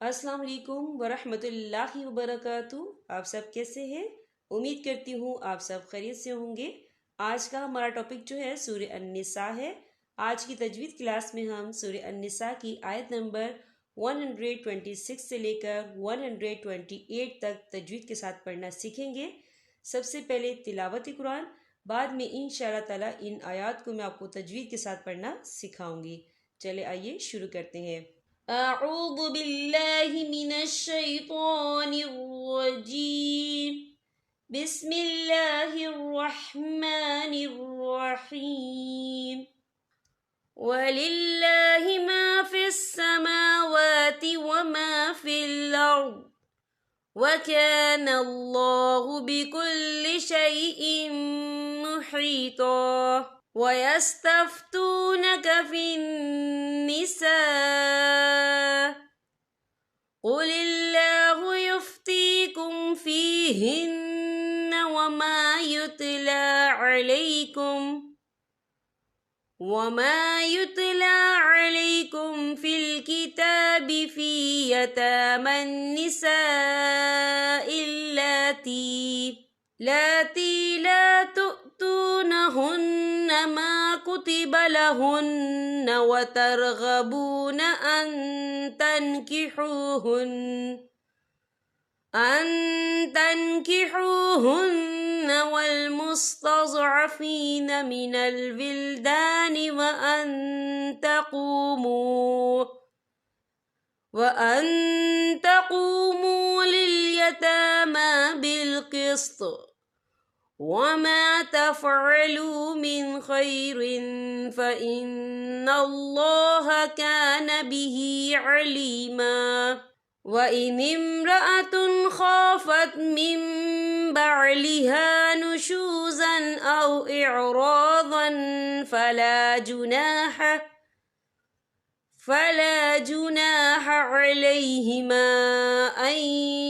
السلام علیکم ورحمۃ اللہ وبرکاتہ۔ آپ سب کیسے ہیں؟ امید کرتی ہوں آپ سب خیریت سے ہوں گے۔ آج کا ہمارا ٹاپک جو ہے سورہ النساء ہے۔ آج کی تجوید کلاس میں ہم سورہ النساء کی آیت نمبر 126 سے لے کر 128 تک تجوید کے ساتھ پڑھنا سیکھیں گے۔ سب سے پہلے تلاوت قرآن، بعد میں انشاءاللہ تعالی ان آیات کو میں آپ کو تجوید کے ساتھ پڑھنا سکھاؤں گی۔ چلے آئیے شروع کرتے ہیں۔ اعوذ باللہ من الشیطان الرجیم، بسم اللہ الرحمن الرحیم۔ وَلِلَّهِ مَا فِي السَّمَاوَاتِ وَمَا فِي الْأَرْضِ وَكَانَ اللَّهُ بِكُلِّ شَيْءٍ مُحِيطًا۔ وَيَسْتَفْتُونَكَ فِي النِّسَاءِ قُلِ اللَّهُ يُفْتِيكُمْ فِيهِنَّ وما يتلى عليكم في الكتاب في يتامى النساء اللاتي لا تؤتونهن ما كتب لهن وترغبون أن تنكحوهن والمستضعفين من الولدان وأن تقوموا لليتامى بالقسط وما تفعلوا من خير فإن الله كان به عليما۔ وَإِنِ امْرَأَةٌ خَافَتْ مِنْ بَعْلِهَا نُشُوزًا أَوْ إِعْرَاضًا فَلَا جُنَاحَ عَلَيْهِمَا أَنْ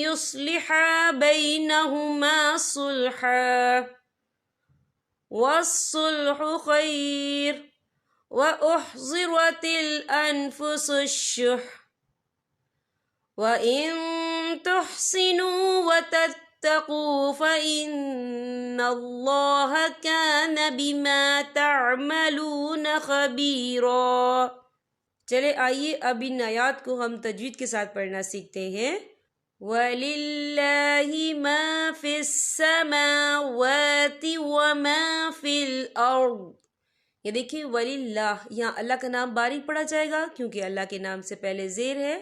يُصْلِحَا بَيْنَهُمَا صُلْحًا، وَالصُّلْحُ خَيْرٌ، وَأُحْضِرَتِ الْأَنْفُسُ الشُّحَّ، وَإِن تُحْسِنُوا وَتَتَّقُوا فَإِنَّ اللَّهَ كَانَ بِمَا تَعْمَلُونَ خَبِيرًا۔ چلے آئیے اب ان آیات کو ہم تجوید کے ساتھ پڑھنا سیکھتے ہیں۔ وَلِلَّهِ مَا فِي السَّمَاوَاتِ وَمَا فِي الْأَرْضِ۔ یہ دیکھیں وَلِلَّهِ، یہاں اللہ کا نام باریک پڑھا جائے گا کیونکہ اللہ کے نام سے پہلے زیر ہے،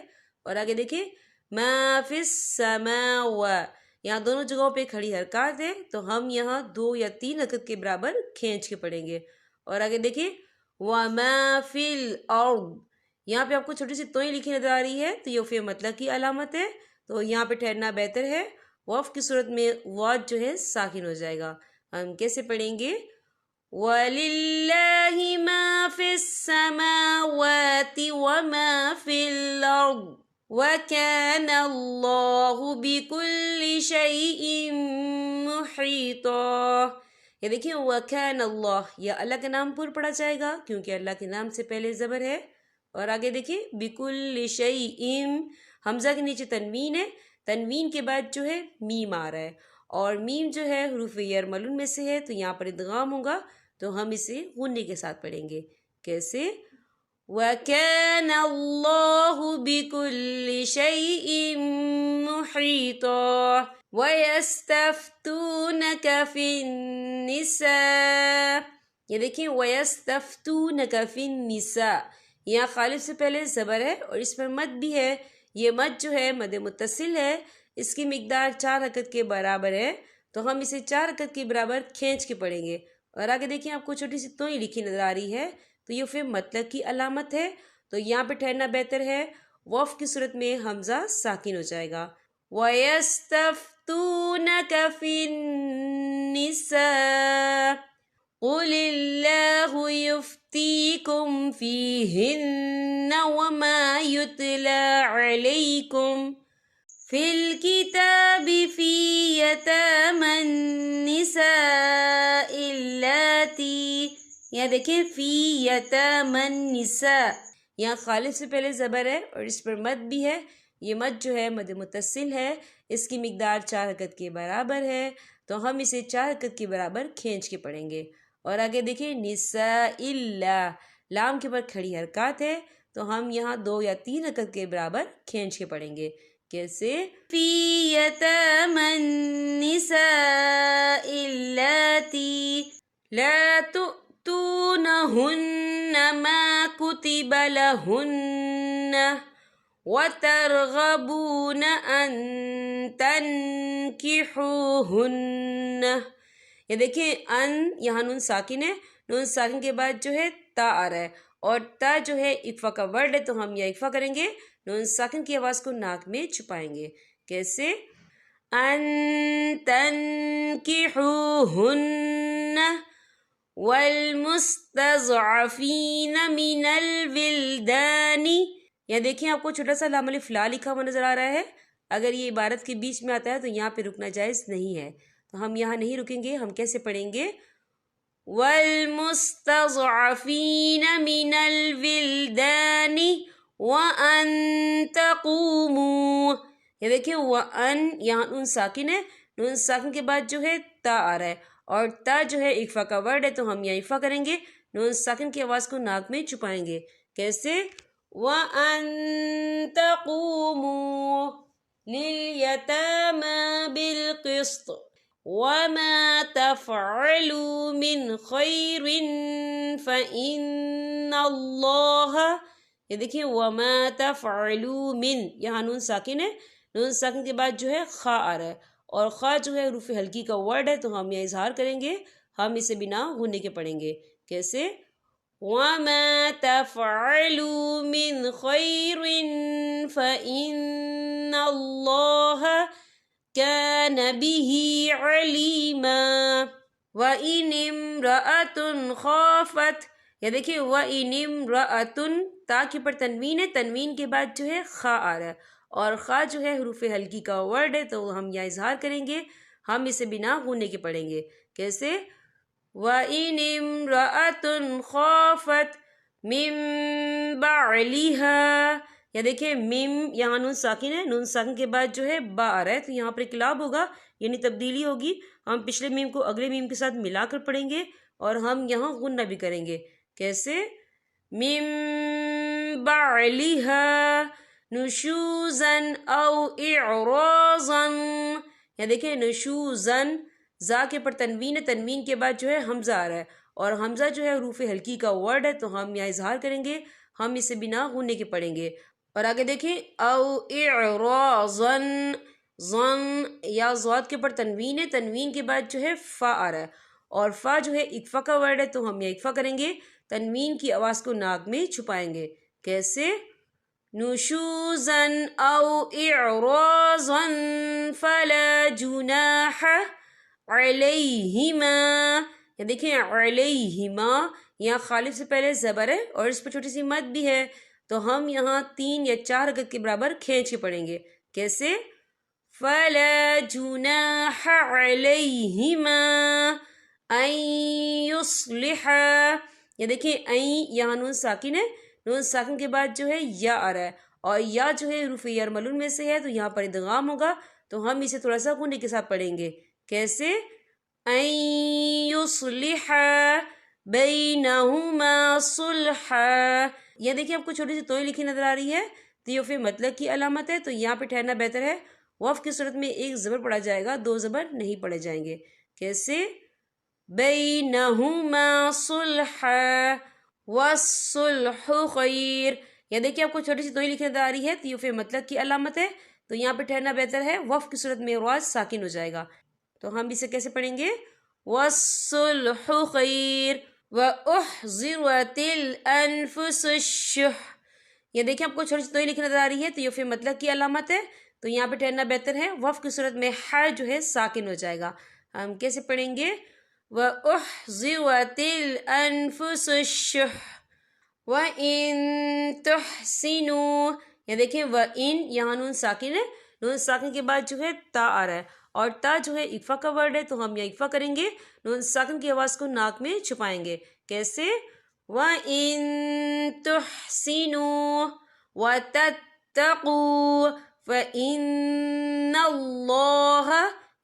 اور آگے دیکھیں ما فی السماوات، یہاں دونوں جگہوں پہ کھڑی حرکات ہے تو ہم یہاں 2 یا 3 حرکت کے برابر کھینچ کے پڑھیں گے۔ اور آگے دیکھیں وما فی الارض، یہاں پہ آپ کو چھوٹی سی توئی لکھی نظر آ رہی ہے تو یہ فی مطلق کی علامت ہے، تو یہاں پہ ٹھہرنا بہتر ہے۔ وقف کی صورت میں واج جو ہے ساکن ہو جائے گا۔ ہم کیسے پڑھیں گے؟ وَلِلَّهِ مَا فِي السَّمَاوَاتِ وَمَا فِي الْأَرْضِ وَكَانَ اللَّهُ بِكُلِّ شَيْءٍ مُحِيطًا۔ یہ دیکھیں وَكَانَ اللَّهُ، یہ اللہ کا نام پر پڑھا جائے گا کیونکہ اللہ کے نام سے پہلے زبر ہے، اور آگے دیکھیں بِكُلِّ شَيْءٍ، حمزہ کے نیچے تنوین ہے، تنوین کے بعد جو ہے میم آ رہا ہے، اور میم جو ہے حروف یرملون میں سے ہے تو یہاں پر ادغام ہوگا، تو ہم اسے غنّے کے ساتھ پڑھیں گے۔ کیسے؟ وَكَانَ اللَّهُ بِكُلِّ شَيْءٍ مُحِيطًا وَيَسْتَفْتُونَكَ فِي النِّسَاءِ، یہ دیکھیں وَيَسْتَفْتُونَكَ فِي النِّسَاء، یہاں خالف سے پہلے زبر ہے اور اس پر مد بھی ہے، یہ مد جو ہے مد متصل ہے، اس کی مقدار 4 حرکت کے برابر ہے، تو ہم اسے 4 حرکت کے برابر کھینچ کے پڑھیں گے۔ اور آگے دیکھیں آپ کو چھوٹی سی توئی لکھی نظر آ رہی ہے تو یہ فی مطلق کی علامت ہے، تو یہاں پہ ٹھہرنا بہتر ہے، وقف کی صورت میں حمزہ ساکن ہو جائے گا۔ وَيَسْتَفْتُونَكَ فِي النِّسَاءِ قُلِ اللَّهُ يُفْتِيكُمْ فِيهِنَّ وَمَا يُتْلَى عَلَيْكُمْ فِي الْكِتَابِ فِي يَتَامَى النِّسَاءِ اللَّاتِي، یہاں دیکھیں فی یتامى النساء، یہاں خالف سے پہلے زبر ہے اور اس پر مد بھی ہے، یہ مد جو ہے مد متصل ہے، اس کی مقدار 4 حرکت کے برابر ہے، تو ہم اسے 4 حرکت کے برابر کھینچ کے پڑھیں گے۔ اور آگے دیکھیں نساء اللہ، لام کے اوپر کھڑی حرکات ہے، تو ہم یہاں 2 یا 3 حرکت کے برابر کھینچ کے پڑھیں گے۔ کیسے؟ فی یتامی النساء اللاتی لا تؤتونہن ما کتب لہن وَتَرْغَبُونَ أَن تَنْكِحُوهُنَّ۔ یہ دیکھیں ان یہاں نون ساکن ہے، نون ساکن کے بعد جو ہے تا آ رہا ہے، اور تا جو ہے اکفا کا ورڈ ہے، تو ہم یہ اکفا کریں گے، نون ساکن کی آواز کو ناک میں چھپائیں گے۔ کیسے؟ أَن تَنْكِحُوهُنَّ وَالْمُسْتَضْعَفِينَ مِنَ الْوِلْدَانِ۔ یا دیکھیں آپ کو چھوٹا سا لام الف لا لکھا ہوا نظر آ رہا ہے، اگر یہ عبارت کے بیچ میں آتا ہے تو یہاں پہ رکنا جائز نہیں ہے، تو ہم یہاں نہیں رکیں گے، ہم کیسے پڑھیں گے؟ وَالْمُسْتَضْعَفِينَ مِنَ الْوِلْدَانِ وَأَن تَقُومُوا۔ یہ دیکھیں وَأَن یہاں نون ساکن ہے، نون ساکن کے بعد جو ہے تا آ رہا ہے، اور تا جو ہے اکفا کا ورڈ ہے، تو ہم یہاں اکفا کریں گے، نون ساکن کی آواز کو ناک میں چھپائیں گے۔ کیسے؟ وَأَن تَقُومُوا لِلْيَتَامَى بِالْقِسْطِ وَمَا تَفْعَلُوا مِنْ خَيْرٍ فَإِنَّ اللَّهَ۔ یہ دیکھیں وَمَا تَفْعَلُوا مِنْ، یہاں نون ساکن ہے، نون ساکن کے بعد جو ہے خا آ رہا ہے، اور خا جو ہے حروف ہلکی کا ورڈ ہے، تو ہم یہ اظہار کریں گے، ہم اسے بنا غننے کے پڑھیں گے۔ کیسے؟ وَمَا تَفْعَلُوا مِنْ خَيْرٍ فَإِنَّ اللَّهَ كَانَ بِهِ عَلِيمًا۔ وَإِنِ امْرَأَةٌ خَافَتْ، یا دیکھیں وَإِنِ امْرَأَةٌ، تا کے پر تنوین ہے، تنوین کے بعد جو ہے خا آ رہا ہے، اور خا جو ہے حروف ہلکی کا ورڈ ہے، تو ہم یہاں اظہار کریں گے، ہم اسے بنا غننے کے پڑھیں گے۔ کیسے؟ وَإِنِ امْرَأَةٌ خَافَتْ مِن بَعْلِهَا۔ یا دیکھیں مم یہاں نون ساکن ہے، نون ساکن کے بعد جو ہے با آ رہا ہے، تو یہاں پر انقلاب ہوگا، یعنی تبدیلی ہوگی، ہم پچھلے میم کو اگلے میم کے ساتھ ملا کر پڑھیں گے، اور ہم یہاں غنہ بھی کریں گے۔ کیسے؟ مِن بَعْلِهَا نُشُوزًا أَوْ إِعْرَاضًا۔ یا دیکھیں نشوزن، زا کے پر تنوین ہے، تنوین کے بعد جو ہے حمزہ آ رہا ہے، اور حمزہ جو ہے حروف ہلکی کا ورڈ ہے، تو ہم یہاں اظہار کریں گے، ہم اسے بنا غننے کے پڑھیں گے۔ اور آگے دیکھیں او اعراضن، ظن یا ضاد کے پر تنوین ہے، تنوین کے بعد جو ہے فا آ رہا ہے، اور فا جو ہے اکفا کا ورڈ ہے، تو ہم یہ اکفا کریں گے، تنوین کی آواز کو ناک میں چھپائیں گے۔ کیسے؟ نشوزن او اعراضا فلا جناح علیہما۔ یا دیکھیں علیہما، یہاں خالف سے پہلے زبر ہے، اور اس پر چھوٹی سی مد بھی ہے، تو ہم یہاں 3 یا 4 حرکت کے برابر کھینچ کے پڑھیں گے۔ کیسے؟ فلا جناح علیہما ان یصلحا۔ یا دیکھیں این یہاں نون ساکن ہے، نون ساکن کے بعد جو ہے یا آ رہا ہے، اور یا جو ہے حروف یرملون میں سے ہے، تو یہاں پر ادغام ہوگا، تو ہم اسے تھوڑا سا غننے کے ساتھ پڑھیں گے۔ کیسے؟ ان یصلحا بینہما صلحا۔ یہ دیکھیں آپ کو چھوٹی سی توئی لکھی نظر آ رہی ہے، تو یہ فی مطلق کی علامت ہے، تو یہاں پہ ٹھہرنا بہتر ہے، وقف کی صورت میں ایک زبر پڑھا جائے گا، 2 زبر نہیں پڑھے جائیں گے۔ کیسے؟ بینہما صلحا والصلح خیر۔ یا دیکھیں آپ کو چھوٹی سی توئی لکھی نظر آ رہی ہے، تو یہ فی مطلق کی علامت ہے، تو یہاں پہ ٹھہرنا بہتر ہے، وقف کی صورت میں راز ساکن ہو جائے گا، تو ہم اسے کیسے پڑھیں گے؟ والصلح خیر وَأُحْضِرَتِ الْأَنفُسُ الشُّحَّ۔ یہ دیکھیں آپ کو چھوٹی سی توئی لکھی نظر آ رہی ہے، تو یہ فی مطلق کی علامت ہے، تو یہاں پہ ٹھہرنا بہتر ہے، وقف کی صورت میں ح جو ہے ساکن ہو جائے گا، ہم کیسے پڑھیں گے؟ وَأُحْضِرَتِ الْأَنفُسُ الشُّحَّ وَإِن تُحْسِنُوا۔ یا دیکھیں وَإِن یہاں نون ساکن ہے، نون ساکن کے بعد جو ہے تا آ رہا ہے، اور تا جو ہے اکفا کا ورڈ ہے، تو ہم یہ اکفا کریں گے، نون ساکن کی آواز کو ناک میں چھپائیں گے۔ کیسے؟ وَإِن تُحْسِنُوا وَتَتَّقُوا فَإِنَّ اللَّهَ،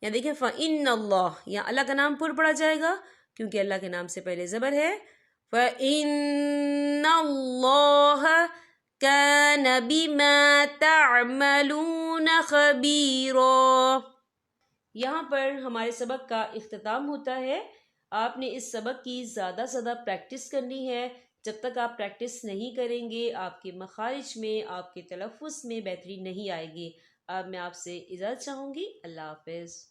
یا دیکھیں فَإِنَّ اللَّهَ، یہاں اللہ کا نام پر پڑھا جائے گا کیونکہ اللہ کے نام سے پہلے زبر ہے. فَإِنَّ اللَّهَ كَانَ بِمَا تَعْمَلُونَ خَبِيرًا. یہاں پر ہمارے سبق کا اختتام ہوتا ہے. آپ نے اس سبق کی زیادہ سے زیادہ پریکٹس کرنی ہے. جب تک آپ پریکٹس نہیں کریں گے آپ کے مخارج میں، آپ کے تلفظ میں بہتری نہیں آئے گی. اب میں آپ سے اجازت چاہوں گی. اللہ حافظ.